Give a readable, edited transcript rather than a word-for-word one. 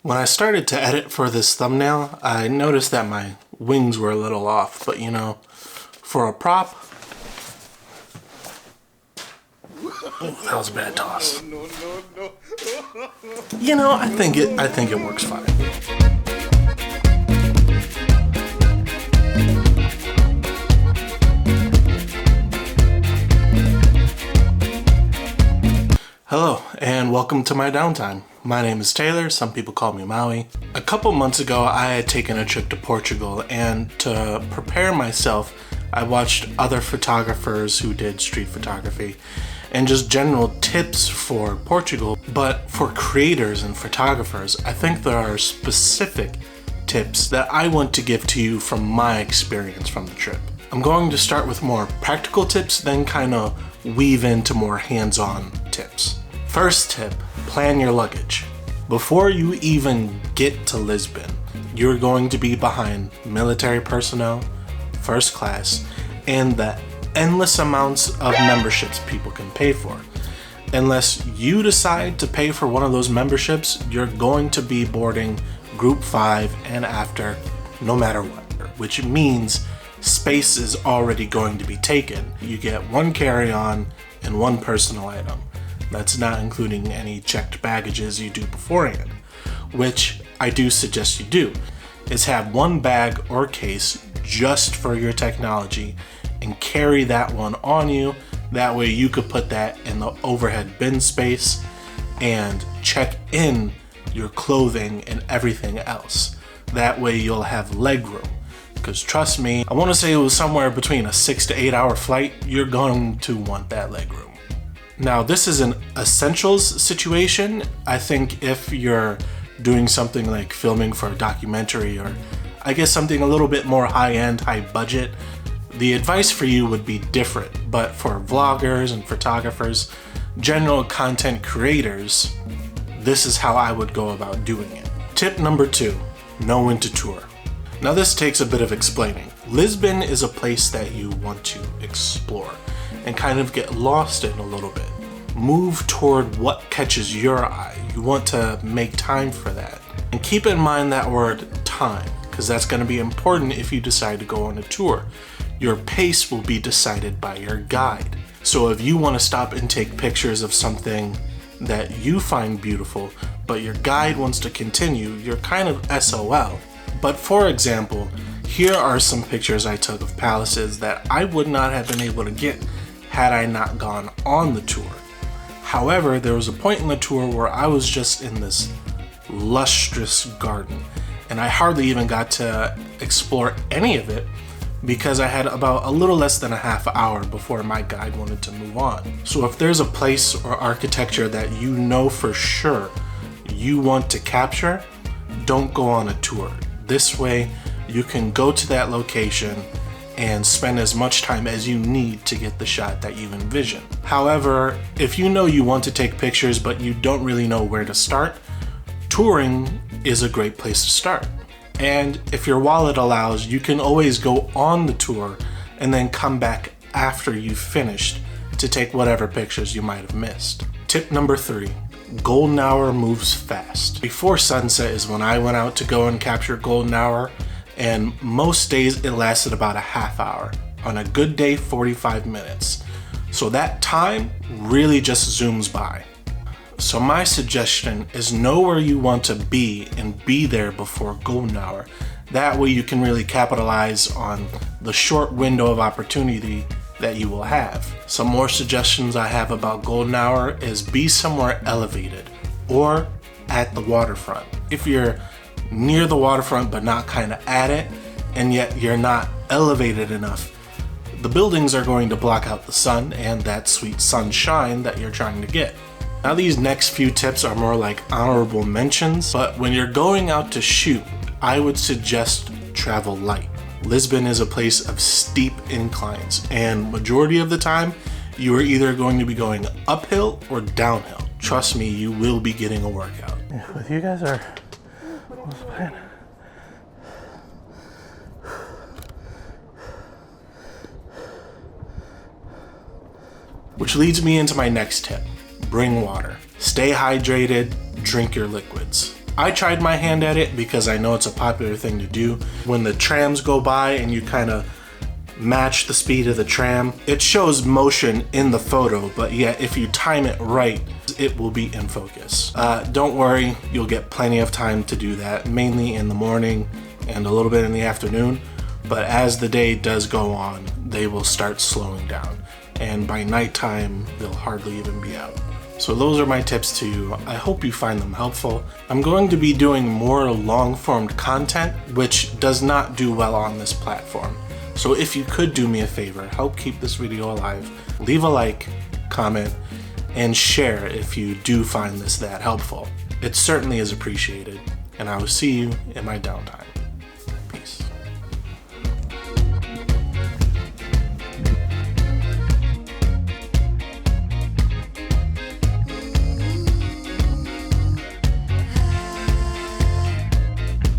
When I started to edit for this thumbnail, I noticed that my wings were a little off, but you know, for a prop, that was a bad toss. You know, I think it works fine. Hello, and welcome to my downtime. My name is Taylor, some people call me Maui. A couple months ago, I had taken a trip to Portugal, and to prepare myself, I watched other photographers who did street photography and just general tips for Portugal. But for creators and photographers, I think there are specific tips that I want to give to you from my experience from the trip. I'm going to start with more practical tips, then kind of weave into more hands-on tips. First tip, plan your luggage. Before you even get to Lisbon, you're going to be behind military personnel, first class, and the endless amounts of memberships people can pay for. Unless you decide to pay for one of those memberships, you're going to be boarding Group 5 and after, no matter what, which means space is already going to be taken. You get one carry-on and one personal item. That's not including any checked baggages you do beforehand, which I do suggest you do, is have one bag or case just for your technology and carry that one on you. That way you could put that in the overhead bin space and check in your clothing and everything else. That way you'll have leg room. Because trust me, I want to say it was somewhere between a 6 to 8 hour flight. You're going to want that leg room. Now, this is an essentials situation. I think if you're doing something like filming for a documentary, or I guess something a little bit more high-end, high-budget, the advice for you would be different. But for vloggers and photographers, general content creators, this is how I would go about doing it. Tip number 2, know when to tour. Now, this takes a bit of explaining. Lisbon is a place that you want to explore and kind of get lost in a little bit. Move toward what catches your eye. You want to make time for that. And keep in mind that word time, because that's going to be important if you decide to go on a tour. Your pace will be decided by your guide. So if you want to stop and take pictures of something that you find beautiful, but your guide wants to continue, you're kind of SOL. But for example, here are some pictures I took of palaces that I would not have been able to get had I not gone on the tour. However, there was a point in the tour where I was just in this lustrous garden, and I hardly even got to explore any of it because I had about a little less than a half hour before my guide wanted to move on. So if there's a place or architecture that you know for sure you want to capture, don't go on a tour. This way, you can go to that location and spend as much time as you need to get the shot that you envision. However, if you know you want to take pictures but you don't really know where to start, touring is a great place to start. And if your wallet allows, you can always go on the tour and then come back after you've finished to take whatever pictures you might have missed. Tip number 3. Golden hour moves fast. Before sunset is when I went out to go and capture golden hour, and most days it lasted about a half hour. On a good day, 45 minutes. So that time really just zooms by. So my suggestion is know where you want to be and be there before golden hour. That way you can really capitalize on the short window of opportunity that you will have. Some more suggestions I have about golden hour is be somewhere elevated or at the waterfront. If you're near the waterfront but not kind of at it, and yet you're not elevated enough, the buildings are going to block out the sun and that sweet sunshine that you're trying to get. Now, these next few tips are more like honorable mentions, but when you're going out to shoot, I would suggest travel light. Lisbon is a place of steep inclines, and majority of the time, you are either going to be going uphill or downhill. Trust me, you will be getting a workout. With you guys are, what's the plan? Which leads me into my next tip. Bring water. Stay hydrated, drink your liquids. I tried my hand at it because I know it's a popular thing to do. When the trams go by and you kind of match the speed of the tram, it shows motion in the photo, but yet if you time it right, it will be in focus. Don't worry, you'll get plenty of time to do that, mainly in the morning and a little bit in the afternoon. But as the day does go on, they will start slowing down. And by nighttime, they'll hardly even be out. So those are my tips to you. I hope you find them helpful. I'm going to be doing more long-formed content, which does not do well on this platform. So if you could do me a favor, help keep this video alive, leave a like, comment, and share if you do find this that helpful. It certainly is appreciated, and I will see you in my downtime.